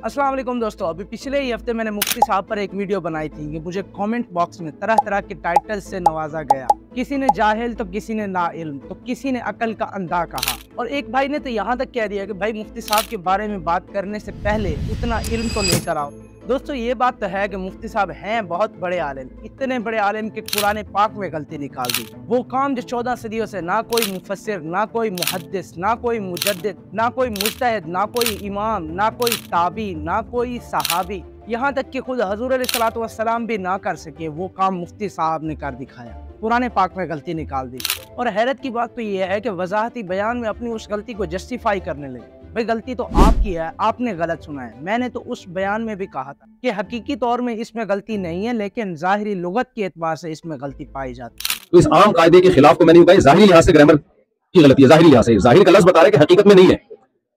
अस्सलाम वालेकुम दोस्तों, अभी पिछले ही हफ्ते मैंने मुफ्ती साहब पर एक वीडियो बनाई थी कि मुझे कमेंट बॉक्स में तरह तरह के टाइटल से नवाजा गया। किसी ने जाहिल तो किसी ने नाइल्म तो किसी ने अकल का अंधा कहा, और एक भाई ने तो यहाँ तक कह दिया कि भाई मुफ्ती साहब के बारे में बात करने से पहले उतना इल्म तो लेकर आओ। दोस्तों ये बात तो है कि मुफ्ती साहब हैं बहुत बड़े आलिम, इतने बड़े आलिम कि कुरान पाक में गलती निकाल दी। वो काम जो 14 सदियों से ना कोई मुफस्सिर, ना कोई मुहद्दिस, ना कोई मुजद्दिद, ना कोई मुज्तहिद, ना कोई इमाम, ना कोई ताबी, ना कोई सहाबी, यहाँ तक कि खुद हजूर अलैहिस्सलातु वस्सलाम भी ना कर सके, वो काम मुफ्ती साहब ने कर दिखाया। कुरान पाक में गलती निकाल दी। और हैरत की बात तो ये है कि वजाहती बयान में अपनी उस गलती को जस्टिफाई करने लगे। भाई गलती तो आपकी है, आपने गलत सुना है। मैंने तो उस बयान में भी कहा था कि हकीकी तौर में इसमें गलती नहीं है, लेकिन ज़ाहिरी लुगत के एतबार से इसमें गलती पाई जाती है। तो इस आम कायदे के खिलाफ को मैंने कहा ज़ाहिरी लिहाज से ग्रामर की गलती है। ज़ाहिरी लिहाज से, ज़ाहिर का लफ्ज़ बता रहा है कि हकीकत में नहीं है,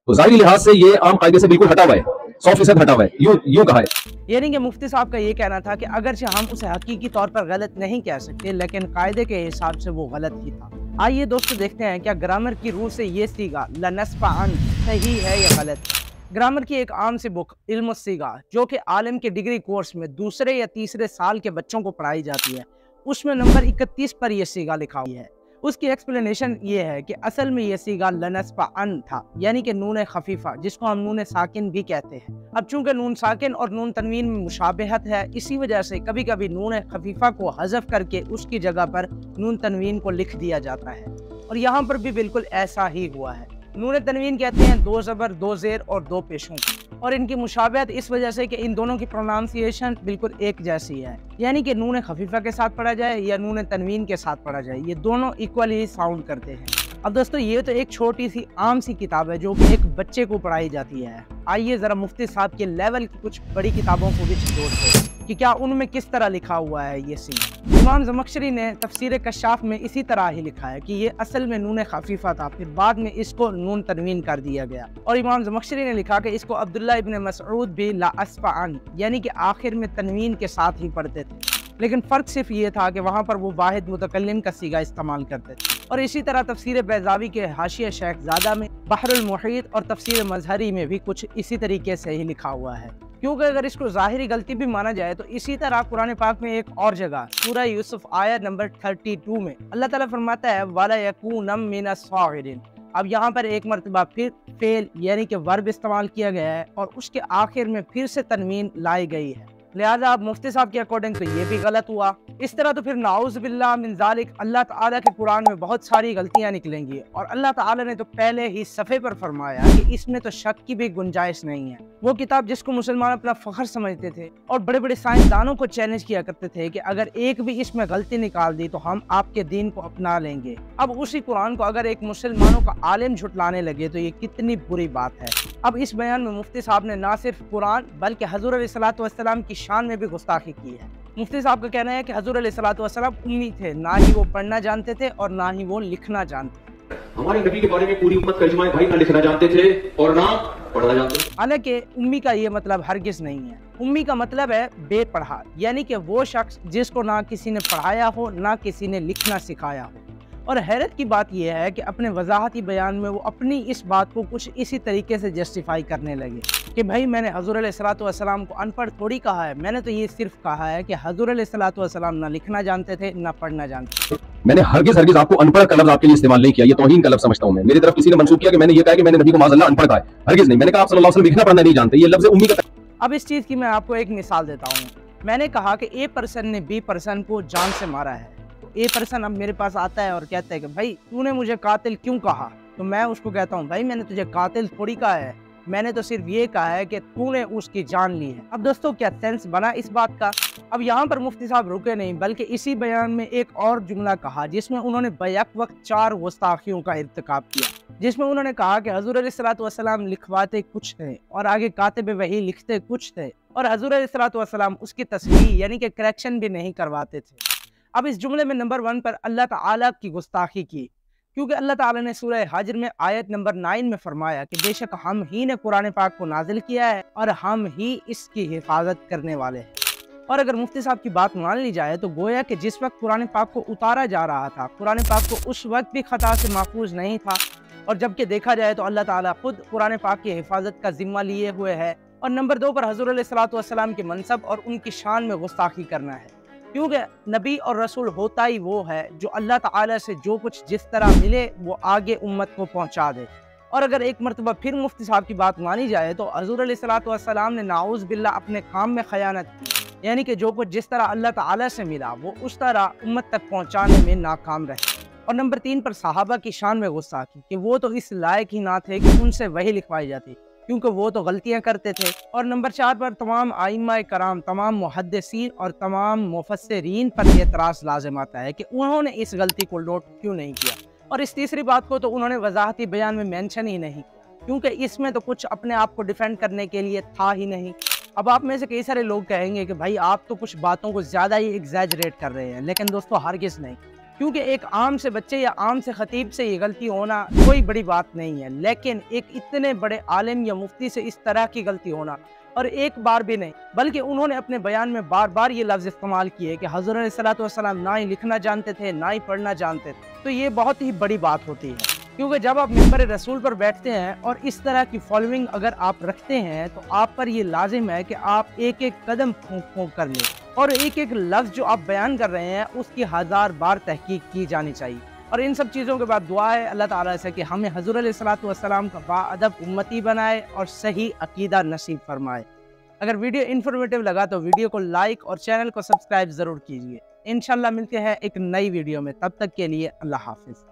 तो ज़ाहिरी लिहाज से ये आम कायदे से बिल्कुल हटा हुआ है, 100% हटा हुआ है। यूं कहा है। यानी कि मुफ्ती साहब का ये कहना था कि अगरचे हम उसे हकीकी तौर पर गलत नहीं कह सकते, लेकिन कायदे के हिसाब से वो गलत ही था। आइए दोस्तों देखते हैं क्या ग्रामर की रूह से ये सीगा लनस्फअन सही है या गलत। ग्रामर की एक आम सी बुक इल्म सीगा, जो कि आलिम के डिग्री कोर्स में दूसरे या तीसरे साल के बच्चों को पढ़ाई जाती है, उसमें नंबर 31 पर यह सीगा लिखा हुआ है। उसकी एक्सप्लेनेशन ये है कि असल में ये सीगा लनस्फअन था, यानी कि नून खफीफा, जिसको हम नून साकिन भी कहते हैं। अब चूंकि नून साकिन और नून तनवीन में मुशाबहत है, इसी वजह से कभी कभी नून खफीफा को हज़फ करके उसकी जगह पर नून तनवीन को लिख दिया जाता है, और यहाँ पर भी बिल्कुल ऐसा ही हुआ है। नून तनवीन कहते हैं 2 ज़बर 2 ज़ेर और 2 पेशों, और इनकी मुशाबहत इस वजह से कि इन दोनों की प्रोनाउंसिएशन बिल्कुल एक जैसी है, यानी कि नून खफीफा के साथ पढ़ा जाए या नून तनवीन के साथ पढ़ा जाए, ये दोनों इक्वली साउंड करते हैं। अब दोस्तों ये तो एक छोटी सी आम सी किताब है जो कि एक बच्चे को पढ़ाई जाती है। आइए ज़रा मुफ्ती साहब के लेवल की कुछ बड़ी किताबों को भी जोड़ते हैं कि क्या उनमें किस तरह लिखा हुआ है ये सीन। इमाम ज़मख़शरी ने तफसीर कश्शाफ में इसी तरह ही लिखा है कि ये असल में नून खफीफा था, फिर बाद में इसको नून तनवीन कर दिया गया। और इमाम ज़मख़शरी ने लिखा कि इसको अब्दुल्ला इब्न मसऊद भी लाअस्फ़अन, यानी कि आखिर में तनवीन के साथ ही पढ़ते थे, लेकिन फ़र्क सिर्फ ये था कि वहाँ पर वो वाहिद मुतकल्लिम का सीगा इस्तेमाल करते थे। और इसी तरह तफसीर बैज़ावी के हाशिया शेखज़ादा में, बहरुल मुहीत और तफसीर मज़हरी में भी कुछ इसी तरीके से ही लिखा हुआ है। क्योंकि अगर इसको ज़ाहिरी गलती भी माना जाए तो इसी तरह कुरान पाक में एक और जगह सूरह यूसुफ आयत नंबर 32 में अल्लाह ताला फरमाता है वला यकूनम मिनस सागिरीन। अब यहाँ पर एक मरतबा फिर फेल यानी कि वर्ब इस्तेमाल किया गया है और उसके आखिर में फिर से तनवीन लाई गई है, लिहाजा अब मुफ्ती साहब के अकॉर्डिंग तो ये भी गलत हुआ। इस तरह तो फिर नाउज़ बिल्लाह मिन ज़ालिक अल्लाह ताला के कुरान में बहुत सारी गलतियां निकलेंगी, और अल्लाह ताला ने तो पहले ही सफ़े पर फरमाया कि इसमें तो शक की भी गुंजाइश नहीं है। वो किताब जिसको मुसलमान अपना फ़ख्र समझते थे और बड़े बड़े साइंसदानों को चैलेंज किया करते थे कि अगर एक भी इसमें गलती निकाल दी तो हम आपके दीन को अपना लेंगे, अब उसी कुरान को अगर एक मुसलमानों का आलिम झुटलाने लगे तो ये कितनी बुरी बात है। अब इस बयान में मुफ्ती साहब ने ना सिर्फ कुरान बल्कि हजूर अलैहिस्सलातु वस्सलाम की शान में भी गुस्ताखी की है। मुफ्ती साहब का कहना है कि हजूर अलैहिस्सलातु वस्सलाम उम्मी थे, ना ही वो पढ़ना जानते थे और ना ही वो लिखना जानते थे। हमारे नबी के बारे में पूरी उम्मत का इजमा है भाई, ना लिखना जानते थे और ना पढ़ना जानते थे। हालांकि उम्मी का ये मतलब हरगिज नहीं है। उम्मी का मतलब है बेपढ़ा, यानी कि वो शख्स जिसको ना किसी ने पढ़ाया हो ना किसी ने लिखना सिखाया हो। और हैरत की बात यह है कि अपने वजाहती बयान में वो अपनी इस बात को कुछ इसी तरीके से जस्टिफाई करने लगे कि भाई मैंने हजूर अलैहिस्सलातु वस्सलाम को अनपढ़ थोड़ी कहा है, मैंने तो ये सिर्फ कहा है कि हजूर अलैहिस्सलातु वस्सलाम ना लिखना जानते थे ना पढ़ना जानते थे। मैंने हरगिज आपको अनपढ़ का लफ्ज़ आपके लिए इस्तेमाल नहीं किया, ये तौहीन का लफ्ज़ समझता हूं मैं। मेरी तरफ किसी ने मंसूब किया कि मैंने ये कहा कि मैंने नबी को माज़अल्लाह अनपढ़ कहा है, हरगिज नहीं। मैंने कहा आप सल्लल्लाहु अलैहि वसल्लम लिखना पढ़ना नहीं जानते, ये लफ्ज़ उम्मी का। अब इस चीज़ की मैं आपको एक मिसाल देता हूँ। मैंने कहा कि ए पर्सन ने बी पर्सन को जान से मारा है, ए पर्सन अब मेरे पास आता है और कहता है कि भाई तूने मुझे कातिल क्यों कहा, तो मैं उसको कहता हूँ भाई मैंने तुझे कातिल थोड़ी कहा है, मैंने तो सिर्फ ये कहा है कि तूने उसकी जान ली है। अब दोस्तों क्या सेंस बना इस बात का। अब यहाँ पर मुफ्ती साहब रुके नहीं, बल्कि इसी बयान में एक और जुमला कहा जिसमें उन्होंने बैक वक्त 4 गुस्ताखियों का इर्तिकाब किया, जिसमें उन्होंने कहा कि हजूर अलैहिस्सलातु वस्सलाम लिखवाते कुछ थे और आगे कातिब वही लिखते कुछ थे, और हजूर अलैहिस्सलातु वस्सलाम उसकी तस्हीह यानी कि करेक्शन भी नहीं करवाते थे। अब इस जुमले में नंबर 1 पर अल्लाह ताला की गुस्ताखी की, क्योंकि अल्लाह ताला ने सूरह हज्र में आयत नंबर 9 में फरमाया कि बेशक हम ही ने कुरान पाक को नाजिल किया है और हम ही इसकी हिफाजत करने वाले हैं। और अगर मुफ्ती साहब की बात मान ली जाए तो गोया कि जिस वक्त कुरान पाक को उतारा जा रहा था, कुरान पाक को उस वक्त भी खता से महफूज नहीं था, और जबकि देखा जाए तो अल्लाह ताला खुद कुरान पाक की हिफाजत का जिम्मा लिए हुए है اور نمبر 2 پر حضور علیہ الصلوۃ والسلام کے منصب اور ان کی شان میں گستاخی کرنا ہے، کیونکہ نبی اور رسول ہوتا ہی وہ ہے جو اللہ تعالیٰ سے جو کچھ جس طرح ملے وہ آگے امت کو پہنچا دے۔ اور اگر ایک مرتبہ پھر مفتی صاحب کی بات مانی جائے تو حضور علیہ الصلوۃ والسلام نے نعوذ باللہ اپنے کام میں خیانت کی، یعنی کہ جو کچھ جس طرح اللہ تعالیٰ سے ملا وہ اس طرح امت تک پہنچانے میں ناکام رہے۔ اور نمبر 3 پر صحابہ کی شان میں گستاخی کہ وہ تو اس لائق ہی نہ تھے کہ ان سے وحی لکھوائی جاتی، کیونکہ وہ تو غلطیاں کرتے تھے۔ اور نمبر 4 پر تمام ائمہ کرام، تمام محدثین اور تمام مفسرین پر یہ اعتراض لازم آتا ہے کہ انہوں نے اس غلطی کو نوٹ کیوں نہیں کیا۔ اور اس تیسری بات کو تو انہوں نے وضاحتی بیان میں مینشن ہی نہیں کیا، کیونکہ اس میں تو کچھ اپنے آپ کو ڈیفینڈ کرنے کے لیے تھا ہی نہیں۔ اب آپ میں سے کئی سارے لوگ کہیں گے کہ بھائی آپ تو کچھ باتوں کو زیادہ ہی ایگزیجریٹ کر رہے ہیں، لیکن دوستو ہرگز نہیں، کیونکہ ایک عام سے بچے یا عام سے خطیب سے یہ غلطی ہونا کوئی بڑی بات نہیں ہے، لیکن ایک اتنے بڑے عالم یا مفتی سے اس طرح کی غلطی ہونا، اور ایک بار بھی نہیں بلکہ انہوں نے اپنے بیان میں بار بار یہ لفظ استعمال کیے کہ حضور علیہ الصلوۃ والسلام نہ ہی لکھنا جانتے تھے نہ ہی پڑھنا جانتے تھے، تو یہ بہت ہی بڑی بات ہوتی ہے۔ کیونکہ جب آپ ممبر رسول پر بیٹھتے ہیں اور اس طرح کی فالوئنگ اگر آپ رکھتے ہیں تو آپ پر یہ لازم ہے کہ آپ ایک ایک قدم پھونک پھونک کر لیں، اور ایک ایک لفظ جو آپ بیان کر رہے ہیں اس کی 1000 بار تحقیق کی جانی چاہیے۔ اور ان سب چیزوں کے بعد دعا ہے اللہ تعالیٰ سے کہ ہمیں حضور علیہ الصلوۃ والسلام کا باادب امتی بنائے اور صحیح عقیدہ نصیب فرمائے۔ اگر ویڈیو انفارمیٹیو لگا تو ویڈیو کو لائک اور چینل کو سبسکرائب ضرور کیجیے۔ انشاءاللہ ملتے ہیں ایک نئی ویڈیو میں، تب تک کے لیے اللہ حافظ۔